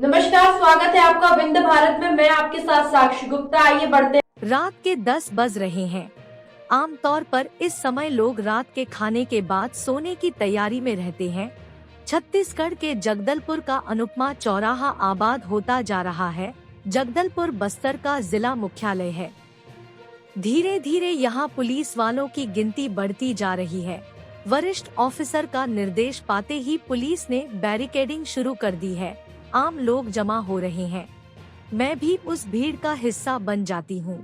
नमस्कार, स्वागत है आपका विंध्य भारत में। मैं आपके साथ साक्षी गुप्ता। आइए बढ़ते हैं। रात के 10 बज रहे हैं। आमतौर पर इस समय लोग रात के खाने के बाद सोने की तैयारी में रहते हैं। छत्तीसगढ़ के जगदलपुर का अनुपमा चौराहा आबाद होता जा रहा है। जगदलपुर बस्तर का जिला मुख्यालय है। धीरे धीरे यहाँ पुलिस वालों की गिनती बढ़ती जा रही है। वरिष्ठ ऑफिसर का निर्देश पाते ही पुलिस ने बैरिकेडिंग शुरू कर दी है। आम लोग जमा हो रहे हैं। मैं भी उस भीड़ का हिस्सा बन जाती हूँ।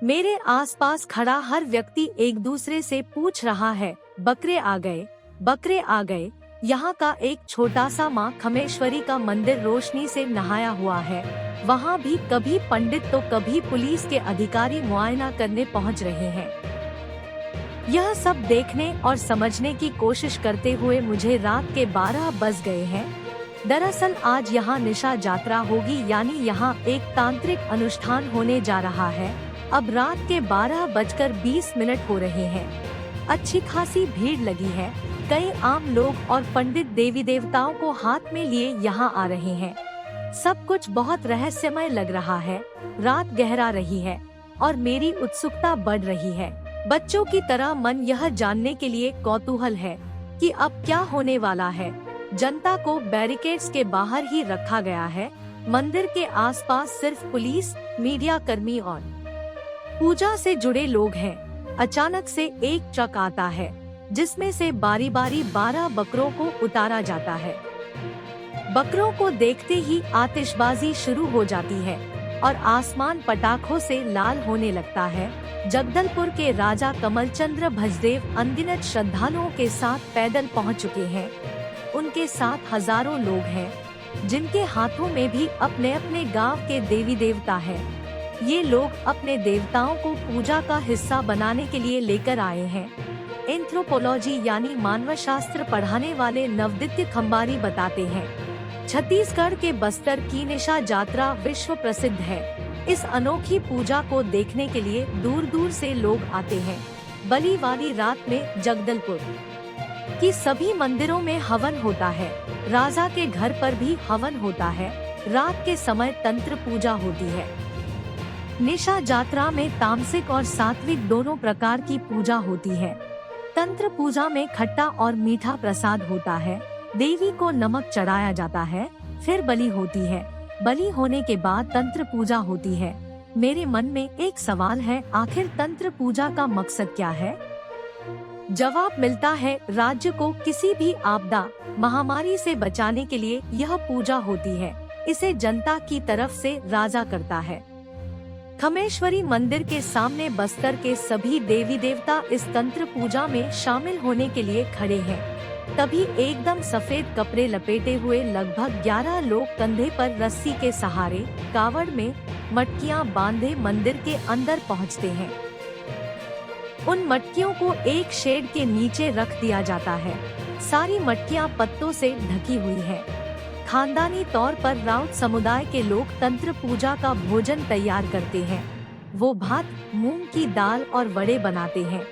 मेरे आसपास खड़ा हर व्यक्ति एक दूसरे से पूछ रहा है, बकरे आ गए, बकरे आ गए। यहाँ का एक छोटा सा माँ खमेश्वरी का मंदिर रोशनी से नहाया हुआ है। वहाँ भी कभी पंडित तो कभी पुलिस के अधिकारी मुआयना करने पहुँच रहे हैं। यह सब देखने और समझने की कोशिश करते हुए मुझे रात के 12 बज गए हैं। दरअसल आज यहाँ निशा यात्रा होगी, यानी यहाँ एक तांत्रिक अनुष्ठान होने जा रहा है। अब रात के 12:20 हो रहे हैं। अच्छी खासी भीड़ लगी है। कई आम लोग और पंडित देवी देवताओं को हाथ में लिए यहाँ आ रहे हैं। सब कुछ बहुत रहस्यमय लग रहा है। रात गहरा रही है और मेरी उत्सुकता बढ़ रही है। बच्चों की तरह मन यह जानने के लिए कौतूहल है कि अब क्या होने वाला है। जनता को बैरिकेड्स के बाहर ही रखा गया है। मंदिर के आसपास सिर्फ पुलिस, मीडिया कर्मी और पूजा से जुड़े लोग हैं। अचानक से एक ट्रक आता है जिसमें से बारी बारी 12 बकरों को उतारा जाता है। बकरों को देखते ही आतिशबाजी शुरू हो जाती है और आसमान पटाखों से लाल होने लगता है। जगदलपुर के राजा कमलचंद्र भजदेव अनगिनत श्रद्धालुओं के साथ पैदल पहुंच चुके हैं। उनके साथ हजारों लोग हैं जिनके हाथों में भी अपने अपने गांव के देवी देवता हैं। ये लोग अपने देवताओं को पूजा का हिस्सा बनाने के लिए लेकर आए हैं। एंथ्रोपोलॉजी यानी मानव शास्त्र पढ़ाने वाले नवदित्य खंबारी बताते हैं, छत्तीसगढ़ के बस्तर की निशा यात्रा विश्व प्रसिद्ध है। इस अनोखी पूजा को देखने के लिए दूर दूर से लोग आते हैं। बलि वाली रात में जगदलपुर कि सभी मंदिरों में हवन होता है। राजा के घर पर भी हवन होता है। रात के समय तंत्र पूजा होती है। निशा यात्रा में तामसिक और सात्विक दोनों प्रकार की पूजा होती है। तंत्र पूजा में खट्टा और मीठा प्रसाद होता है। देवी को नमक चढ़ाया जाता है, फिर बलि होती है। बलि होने के बाद तंत्र पूजा होती है। मेरे मन में एक सवाल है, आखिर तंत्र पूजा का मकसद क्या है? जवाब मिलता है, राज्य को किसी भी आपदा, महामारी से बचाने के लिए यह पूजा होती है। इसे जनता की तरफ से राजा करता है। खमेश्वरी मंदिर के सामने बस्तर के सभी देवी देवता इस तंत्र पूजा में शामिल होने के लिए खड़े हैं। तभी एकदम सफेद कपड़े लपेटे हुए लगभग 11 लोग कंधे पर रस्सी के सहारे कावड़ में मटकियां बांधे मंदिर के अंदर पहुंचते हैं। उन मटकियों को एक शेड के नीचे रख दिया जाता है। सारी मटकियां पत्तों से ढकी हुई हैं। खानदानी तौर पर राउत समुदाय के लोग तंत्र पूजा का भोजन तैयार करते हैं। वो भात, मूंग की दाल और वड़े बनाते हैं।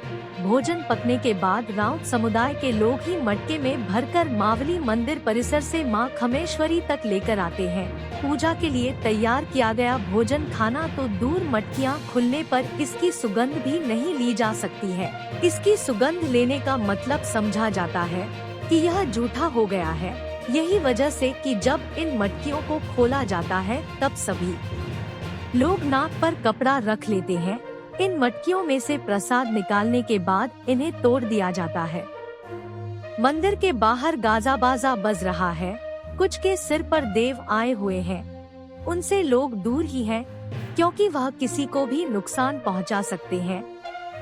भोजन पकने के बाद राउत समुदाय के लोग ही मटके में भरकर मावली मंदिर परिसर से मां खमेश्वरी तक लेकर आते हैं। पूजा के लिए तैयार किया गया भोजन खाना तो दूर, मटकियां खुलने पर इसकी सुगंध भी नहीं ली जा सकती है। इसकी सुगंध लेने का मतलब समझा जाता है कि यह जूठा हो गया है। यही वजह से कि जब इन मटकियों को खोला जाता है तब सभी लोग नाक पर कपड़ा रख लेते हैं। इन मटकियों में से प्रसाद निकालने के बाद इन्हें तोड़ दिया जाता है। मंदिर के बाहर गाजा बाजा बज रहा है। कुछ के सिर पर देव आए हुए हैं। उनसे लोग दूर ही हैं, क्योंकि वह किसी को भी नुकसान पहुंचा सकते हैं।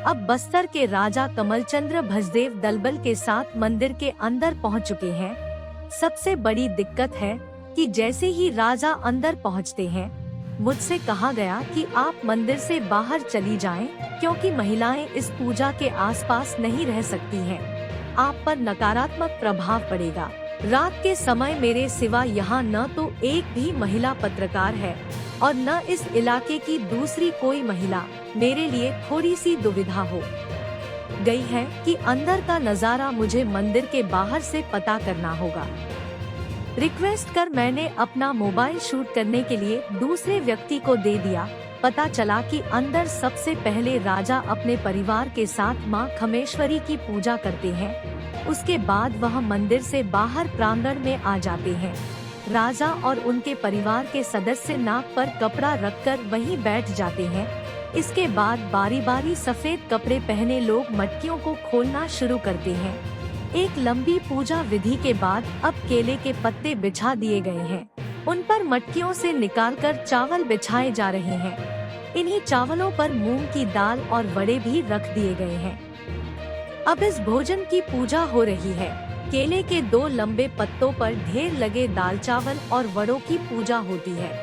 अब बस्तर के राजा कमलचंद्र भजदेव दलबल के साथ मंदिर के अंदर पहुंच चुके हैं। सबसे बड़ी दिक्कत है कि जैसे ही राजा अंदर पहुंचते हैं, मुझसे कहा गया कि आप मंदिर से बाहर चली जाएं, क्योंकि महिलाएं इस पूजा के आसपास नहीं रह सकती हैं। आप पर नकारात्मक प्रभाव पड़ेगा। रात के समय मेरे सिवा यहाँ न तो एक भी महिला पत्रकार है और न इस इलाके की दूसरी कोई महिला। मेरे लिए थोड़ी सी दुविधा हो गई है कि अंदर का नजारा मुझे मंदिर के बाहर से पता करना होगा। रिक्वेस्ट कर मैंने अपना मोबाइल शूट करने के लिए दूसरे व्यक्ति को दे दिया। पता चला कि अंदर सबसे पहले राजा अपने परिवार के साथ मां खमेश्वरी की पूजा करते हैं। उसके बाद वह मंदिर से बाहर प्रांगण में आ जाते हैं। राजा और उनके परिवार के सदस्य नाक पर कपड़ा रखकर वहीं बैठ जाते हैं। इसके बाद बारी बारी सफेद कपड़े पहने लोग मटकियों को खोलना शुरू करते हैं। एक लंबी पूजा विधि के बाद अब केले के पत्ते बिछा दिए गए हैं। उन पर मटकियों से निकालकर चावल बिछाए जा रहे हैं। इन्हीं चावलों पर मूंग की दाल और वड़े भी रख दिए गए हैं। अब इस भोजन की पूजा हो रही है। केले के 2 लंबे पत्तों पर ढेर लगे दाल चावल और वड़ों की पूजा होती है।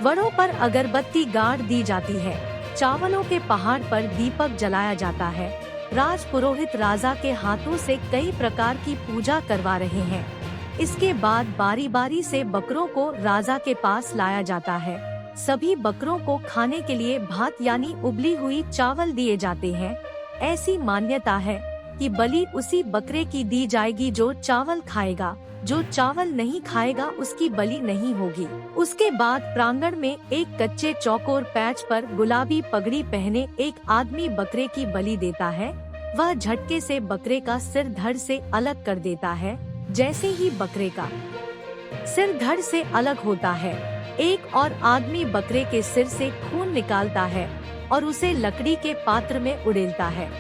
वड़ों पर अगरबत्ती गाड़ दी जाती है। चावलों के पहाड़ पर दीपक जलाया जाता है। राज पुरोहित राजा के हाथों से कई प्रकार की पूजा करवा रहे हैं। इसके बाद बारी बारी से बकरों को राजा के पास लाया जाता है। सभी बकरों को खाने के लिए भात यानी उबली हुई चावल दिए जाते हैं। ऐसी मान्यता है कि बलि उसी बकरे की दी जाएगी जो चावल खाएगा। जो चावल नहीं खाएगा उसकी बलि नहीं होगी। उसके बाद प्रांगण में एक कच्चे चौकोर पैच पर गुलाबी पगड़ी पहने एक आदमी बकरे की बलि देता है। वह झटके से बकरे का सिर धड़ से अलग कर देता है। जैसे ही बकरे का सिर धड़ से अलग होता है, एक और आदमी बकरे के सिर से खून निकालता है और उसे लकड़ी के पात्र में उड़ेलता है।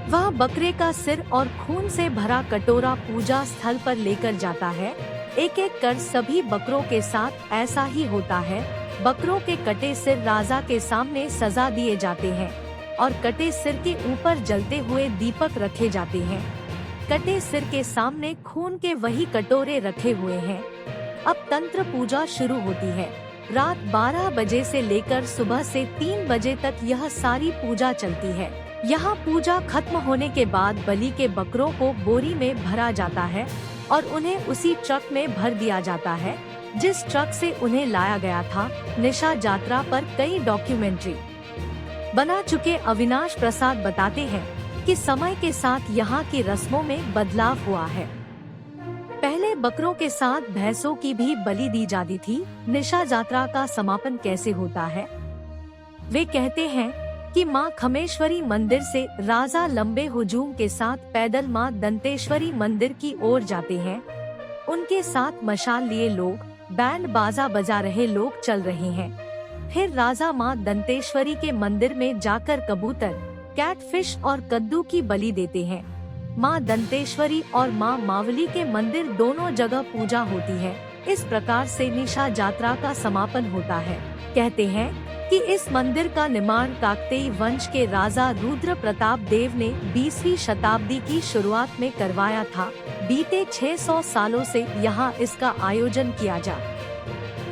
वह बकरे का सिर और खून से भरा कटोरा पूजा स्थल पर लेकर जाता है। एक एक कर सभी बकरों के साथ ऐसा ही होता है। बकरों के कटे सिर राजा के सामने सजा दिए जाते हैं और कटे सिर के ऊपर जलते हुए दीपक रखे जाते हैं। कटे सिर के सामने खून के वही कटोरे रखे हुए हैं। अब तंत्र पूजा शुरू होती है। रात 12 बजे से लेकर सुबह से 3 बजे तक यह सारी पूजा चलती है। यहाँ पूजा खत्म होने के बाद बलि के बकरों को बोरी में भरा जाता है और उन्हें उसी ट्रक में भर दिया जाता है जिस ट्रक से उन्हें लाया गया था। निशा यात्रा पर कई डॉक्यूमेंट्री बना चुके अविनाश प्रसाद बताते हैं कि समय के साथ यहाँ की रस्मों में बदलाव हुआ है। पहले बकरों के साथ भैंसों की भी बलि दी जाती थी। निशा यात्रा का समापन कैसे होता है? वे कहते हैं कि मां खमेश्वरी मंदिर से राजा लंबे हुजूम के साथ पैदल मां दंतेश्वरी मंदिर की ओर जाते हैं। उनके साथ मशाल लिए लोग, बैंड बाजा बजा रहे लोग चल रहे हैं। फिर राजा मां दंतेश्वरी के मंदिर में जाकर कबूतर, कैटफिश और कद्दू की बलि देते हैं। मां दंतेश्वरी और मां मावली के मंदिर दोनों जगह पूजा होती है। इस प्रकार से निशा यात्रा का समापन होता है। कहते हैं कि इस मंदिर का निर्माण काकतीय वंश के राजा रुद्र प्रताप देव ने 20वीं शताब्दी की शुरुआत में करवाया था। बीते 600 सालों से यहाँ इसका आयोजन किया जा